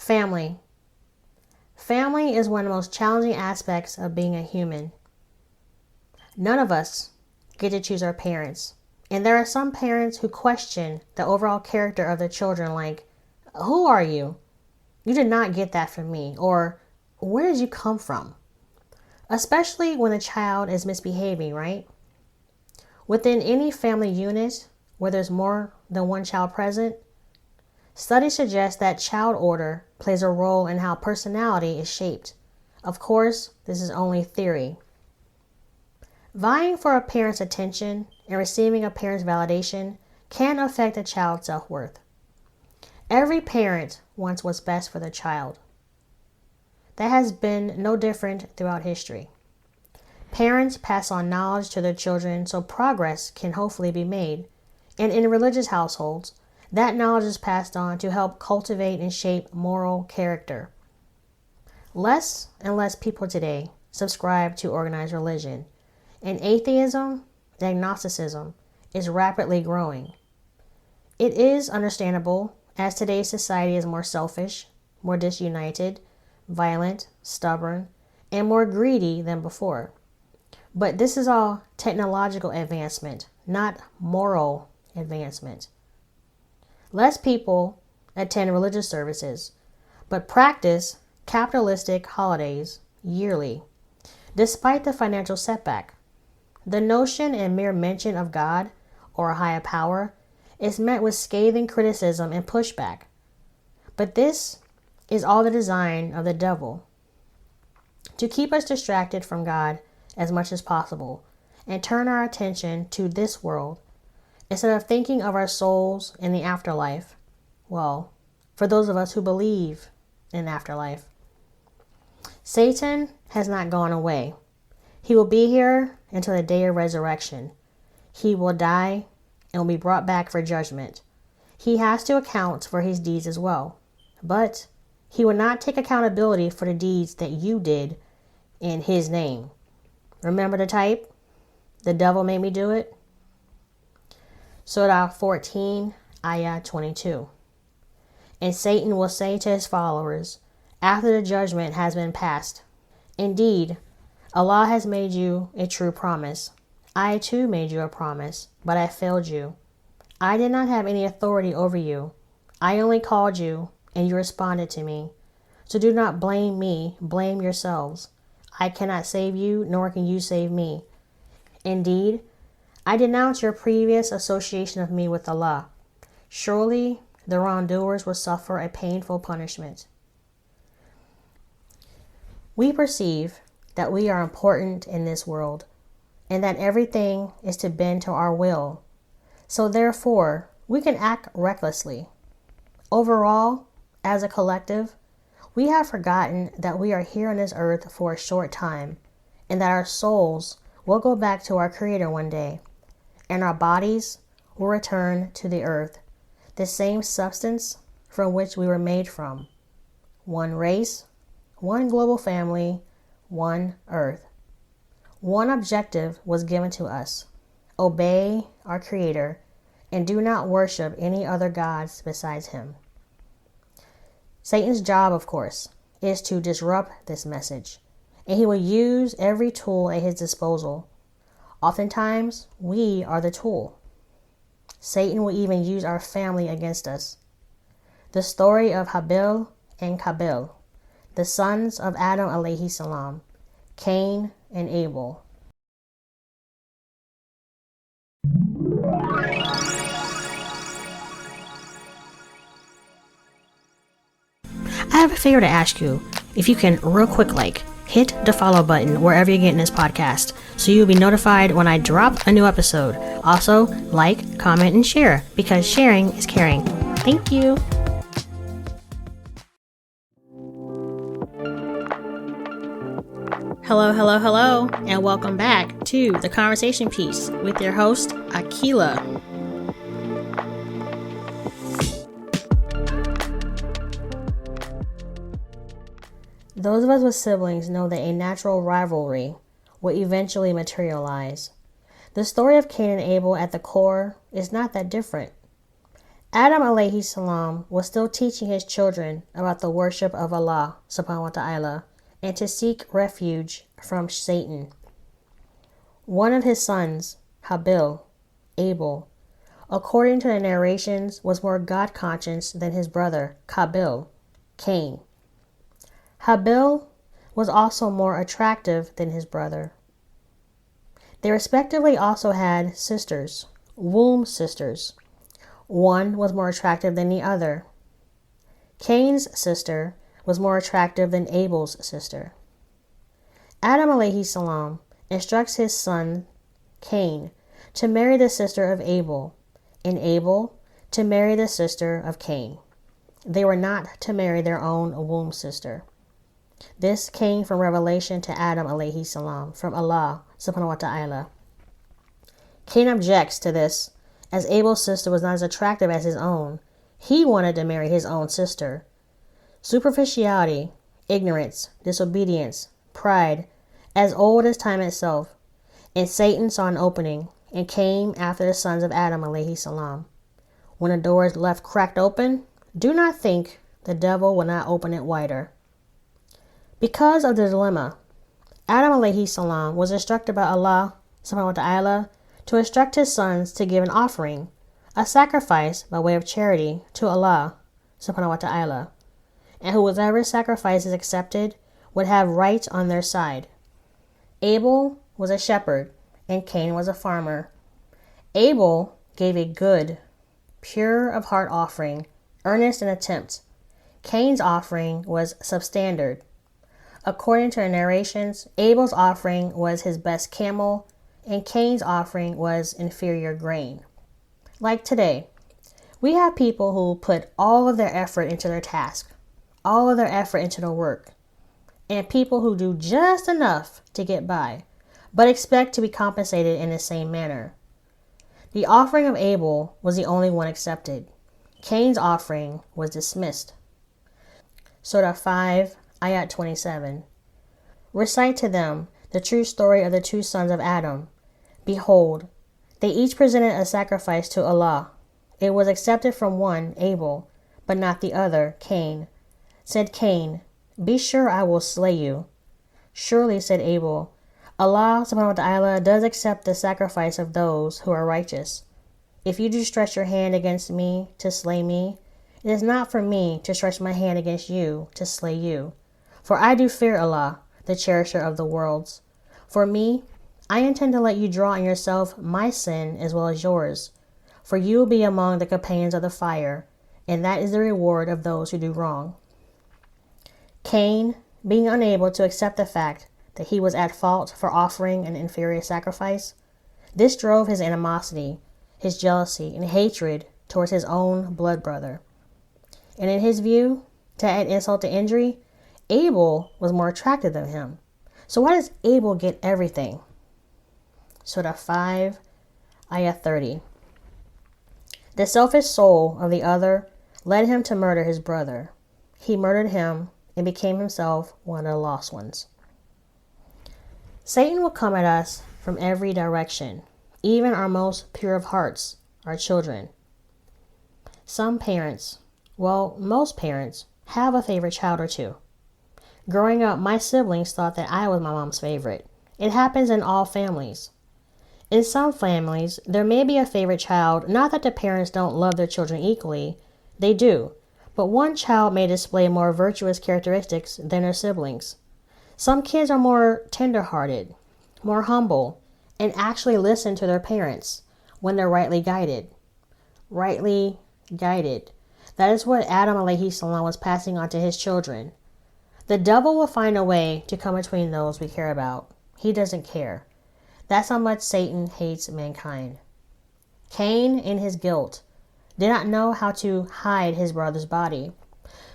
Family. Family is one of the most challenging aspects of being a human. None of us get to choose our parents. And there are some parents who question the overall character of their children, like, who are you? You did not get that from me. Or, where did you come from? Especially when the child is misbehaving, right? Within any family unit where there's more than one child present, studies suggest that child order plays a role in how personality is shaped. Of course, this is only theory. Vying for a parent's attention and receiving a parent's validation can affect a child's self-worth. Every parent wants what's best for their child. That has been no different throughout history. Parents pass on knowledge to their children so progress can hopefully be made. And in religious households, that knowledge is passed on to help cultivate and shape moral character. Less and less people today subscribe to organized religion, and atheism, agnosticism, is rapidly growing. It is understandable as today's society is more selfish, more disunited, violent, stubborn, and more greedy than before. But this is all technological advancement, not moral advancement. Less people attend religious services, but practice capitalistic holidays yearly, despite the financial setback. The notion and mere mention of God or a higher power is met with scathing criticism and pushback. But this is all the design of the devil, to keep us distracted from God as much as possible and turn our attention to this world instead of thinking of our souls in the afterlife. Well, for those of us who believe in afterlife. Satan has not gone away. He will be here until the day of resurrection. He will die and will be brought back for judgment. He has to account for his deeds as well. But he will not take accountability for the deeds that you did in his name. Remember the type? The devil made me do it. Surah 14, Ayah 22. And Satan will say to his followers, after the judgment has been passed, indeed, Allah has made you a true promise. I too made you a promise, but I failed you. I did not have any authority over you. I only called you, and you responded to me. So do not blame me, blame yourselves. I cannot save you, nor can you save me. Indeed, I denounce your previous association of me with Allah. Surely, the wrongdoers will suffer a painful punishment. We perceive that we are important in this world, and that everything is to bend to our will. So therefore, we can act recklessly. Overall, as a collective, we have forgotten that we are here on this earth for a short time, and that our souls will go back to our Creator one day, and our bodies will return to the earth, the same substance from which we were made from. One race, one global family, one earth. One objective was given to us: obey our Creator and do not worship any other gods besides Him. Satan's job, of course, is to disrupt this message, and he will use every tool at his disposal. Oftentimes, we are the tool. Satan will even use our family against us. The story of Habil and Qabil, the sons of Adam alayhi salam, Cain and Abel. I have a favor to ask you. If you can, real quick, hit the follow button wherever you're getting this podcast, so you'll be notified when I drop a new episode. Also, like, comment, and share, because sharing is caring. Thank you. Hello, and welcome back to The Conversation Piece with your host, Akila. Those of us with siblings know that a natural rivalry will eventually materialize. The story of Cain and Abel at the core is not that different. Adam alayhi salam was still teaching his children about the worship of Allah subhanahu wa ta'ala and to seek refuge from Satan. One of his sons, Habil, Abel, according to the narrations, was more God-conscious than his brother, Qabil, Cain. Habil was also more attractive than his brother. They respectively also had sisters, womb sisters. One was more attractive than the other. Cain's sister was more attractive than Abel's sister. Adam alayhi salam instructs his son, Cain, to marry the sister of Abel, and Abel to marry the sister of Cain. They were not to marry their own womb sister. This came from revelation to Adam alayhi salam from Allah subhanahu wa ta'ala. Cain objects to this, as Abel's sister was not as attractive as his own. He wanted to marry his own sister. Superficiality, ignorance, disobedience, pride, as old as time itself, and Satan saw an opening and came after the sons of Adam alayhi salam. When a door is left cracked open, do not think the devil will not open it wider. Because of the dilemma, Adam alayhi salam was instructed by Allah subhanahu wa ta'ala to instruct his sons to give an offering, a sacrifice by way of charity to Allah subhanahu wa ta'ala, and whoever sacrifice is accepted would have right on their side. Abel was a shepherd and Cain was a farmer. Abel gave a good, pure of heart offering, earnest in attempt. Cain's offering was substandard. According to the narrations, Abel's offering was his best camel, and Cain's offering was inferior grain. Like today, we have people who put all of their effort into their task, all of their effort into their work, and people who do just enough to get by, but expect to be compensated in the same manner. The offering of Abel was the only one accepted. Cain's offering was dismissed. Surah 5, Ayat 27. Recite to them the true story of the two sons of Adam. Behold, they each presented a sacrifice to Allah. It was accepted from one, Abel, but not the other, Cain. Said Cain, "Be sure I will slay you." Surely, said Abel, Allah subhanahu wa ta'ala does accept the sacrifice of those who are righteous. If you do stretch your hand against me to slay me, it is not for me to stretch my hand against you to slay you. For I do fear Allah, the cherisher of the worlds. For me, I intend to let you draw on yourself my sin as well as yours. For you will be among the companions of the fire, and that is the reward of those who do wrong. Cain, being unable to accept the fact that he was at fault for offering an inferior sacrifice, this drove his animosity, his jealousy, and hatred towards his own blood brother. And in his view, to add insult to injury, Abel was more attractive than him. So why does Abel get everything? Surah 5, Ayah 30. The selfish soul of the other led him to murder his brother. He murdered him and became himself one of the lost ones. Satan will come at us from every direction, even our most pure of hearts, our children. Some parents, well, most parents, have a favorite child or two. Growing up, my siblings thought that I was my mom's favorite. It happens in all families. In some families, there may be a favorite child, not that the parents don't love their children equally, they do, but one child may display more virtuous characteristics than their siblings. Some kids are more tender-hearted, more humble, and actually listen to their parents when they're rightly guided. Rightly guided. That is what Adam alayhi salam was passing on to his children. The devil will find a way to come between those we care about. He doesn't care. That's how much Satan hates mankind. Cain, in his guilt, did not know how to hide his brother's body.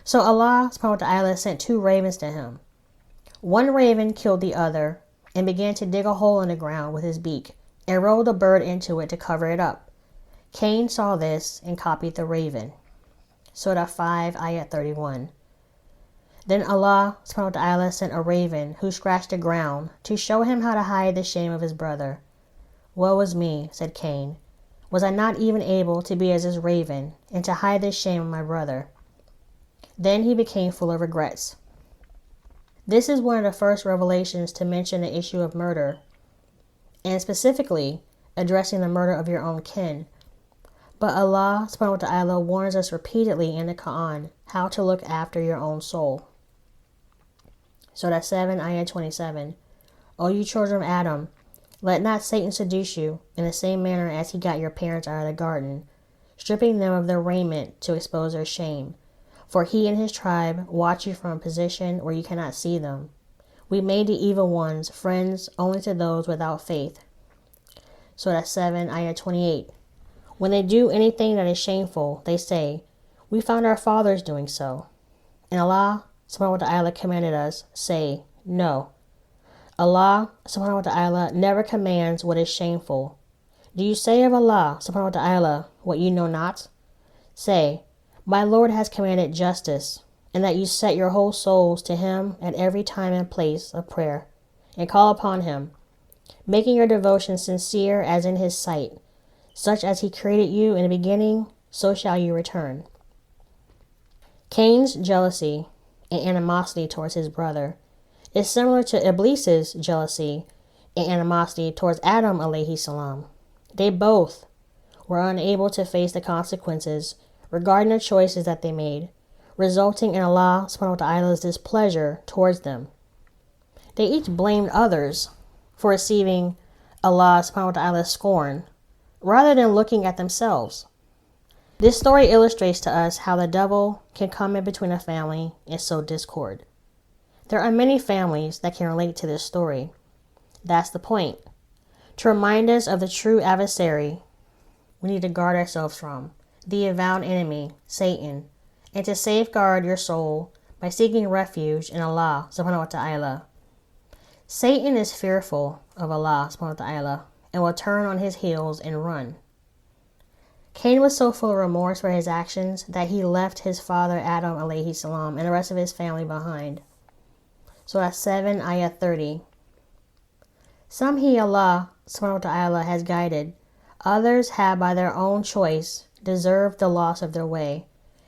So Allah subhanahu wa ta'ala sent two ravens to him. One raven killed the other and began to dig a hole in the ground with his beak and rolled a bird into it to cover it up. Cain saw this and copied the raven. Surah 5, Ayat 31. Then Allah subhanahu wa ta'ala sent a raven who scratched the ground to show him how to hide the shame of his brother. Woe is me, said Cain. Was I not even able to be as this raven and to hide this shame of my brother? Then he became full of regrets. This is one of the first revelations to mention the issue of murder, and specifically addressing the murder of your own kin. But Allah subhanahu wa ta'ala warns us repeatedly in the Quran how to look after your own soul. Surah 7, Ayah 27. O you children of Adam, let not Satan seduce you in the same manner as he got your parents out of the garden, stripping them of their raiment to expose their shame. For he and his tribe watch you from a position where you cannot see them. We made the evil ones friends only to those without faith. Surah 7, Ayah 28. When they do anything that is shameful, they say, we found our fathers doing so. And Allah subhanahu wa ta'ala commanded us, say, no. Allah subhanahu wa ta'ala never commands what is shameful. Do you say of Allah subhanahu wa ta'ala what you know not? Say, my Lord has commanded justice, and that you set your whole souls to him at every time and place of prayer, and call upon him, making your devotion sincere as in his sight. Such as he created you in the beginning, so shall you return. Cain's jealousy and animosity towards his brother is similar to Iblis's jealousy and animosity towards Adam alayhi salam. They both were unable to face the consequences regarding the choices that they made, resulting in Allah subhanahu wa ta'ala's displeasure towards them. They each blamed others for receiving Allah subhanahu wa ta'ala's scorn, rather than looking at themselves. This story illustrates to us how the devil can come in between a family and sow discord. There are many families that can relate to this story. That's the point. To remind us of the true adversary we need to guard ourselves from, the avowed enemy, Satan, and to safeguard your soul by seeking refuge in Allah subhanahu wa ta'ala. Satan is fearful of Allah subhanahu wa ta'ala and will turn on his heels and run. Cain was so full of remorse for his actions that he left his father Adam alayhi salam and the rest of his family behind. Surah 7, Ayah 30. Some he, Allah subhanahu wa ta'ala, has guided. Others have by their own choice deserved the loss of their way,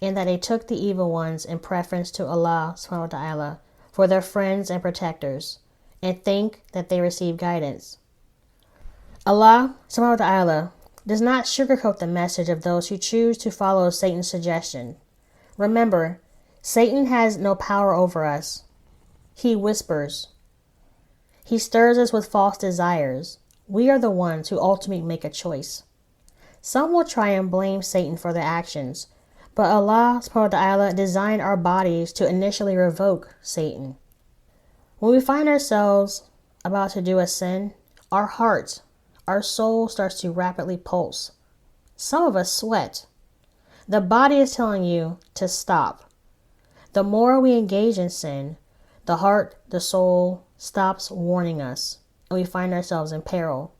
in that they took the evil ones in preference to Allah subhanahu wa ta'ala for their friends and protectors, and think that they receive guidance. Allah subhanahu wa ta'ala does not sugarcoat the message of those who choose to follow Satan's suggestion. Remember, Satan has no power over us. He whispers. He stirs us with false desires. We are the ones who ultimately make a choice. Some will try and blame Satan for their actions, but Allah subhanahu wa ta'ala designed our bodies to initially revoke Satan. When we find ourselves about to do a sin, our heart, our soul starts to rapidly pulse. Some of us sweat. The body is telling you to stop. The more we engage in sin, the heart, the soul, stops warning us, and we find ourselves in peril.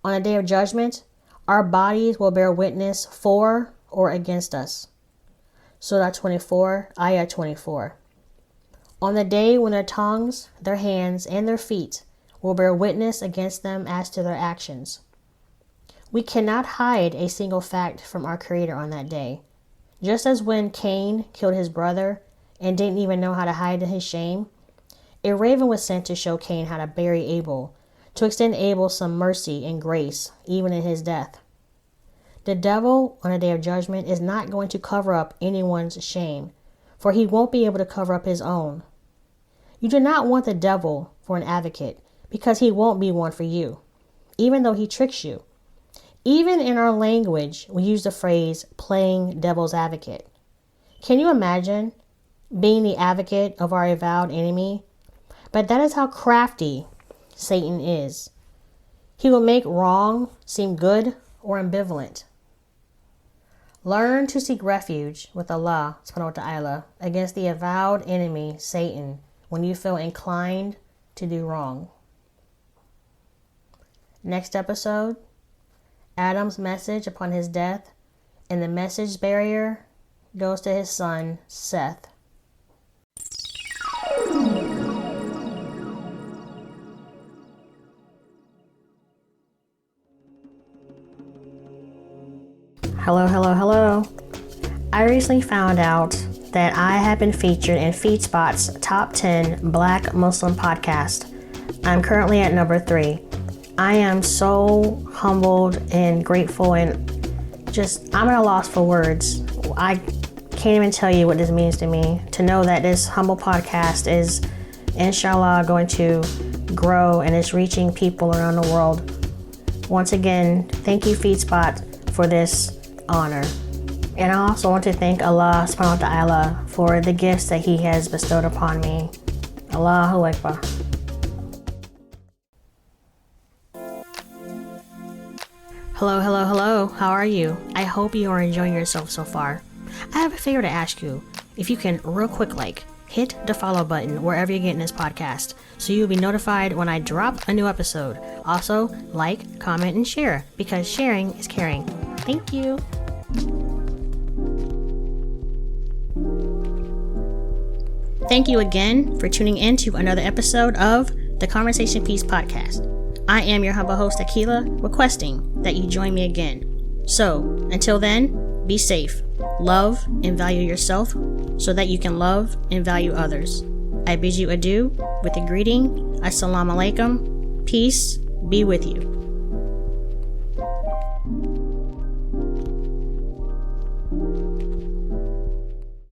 On the day of judgment, our bodies will bear witness for or against us. Surah 24, Ayah 24. On the day when their tongues, their hands, and their feet will bear witness against them as to their actions. We cannot hide a single fact from our Creator on that day. Just as when Cain killed his brother and didn't even know how to hide his shame, a raven was sent to show Cain how to bury Abel, to extend Abel some mercy and grace, even in his death. The devil, on the day of judgment, is not going to cover up anyone's shame, for he won't be able to cover up his own. You do not want the devil for an advocate, because he won't be one for you, even though he tricks you. Even in our language, we use the phrase playing devil's advocate. Can you imagine being the advocate of our avowed enemy? But that is how crafty Satan is. He will make wrong seem good or ambivalent. Learn to seek refuge with Allah subhanahu wa ta'ala against the avowed enemy, Satan, when you feel inclined to do wrong. Next episode, Adam's message upon his death, and the message barrier goes to his son, Seth. Hello, hello, hello. I recently found out that I have been featured in FeedSpot's top 10 Black Muslim podcast. I'm currently at number 3. I am so humbled and grateful and I'm at a loss for words. I can't even tell you what this means to me. To know that this humble podcast is, inshallah, going to grow and it's reaching people around the world. Once again, thank you, FeedSpot, for this honor. And I also want to thank Allah subhanahu wa ta'ala for the gifts that He has bestowed upon me. Allahu Akbar. Hello, hello, hello. How are you? I hope you are enjoying yourself so far. I have a favor to ask you. If you can, real quick, hit the follow button wherever you're getting this podcast so you'll be notified when I drop a new episode. Also, like, comment, and share because sharing is caring. Thank you. Thank you again for tuning in to another episode of the Conversation Piece Podcast. I am your humble host, Qabil, requesting that you join me again. So, until then, be safe, love and value yourself so that you can love and value others. I bid you adieu with the greeting, Assalamu alaikum, peace be with you.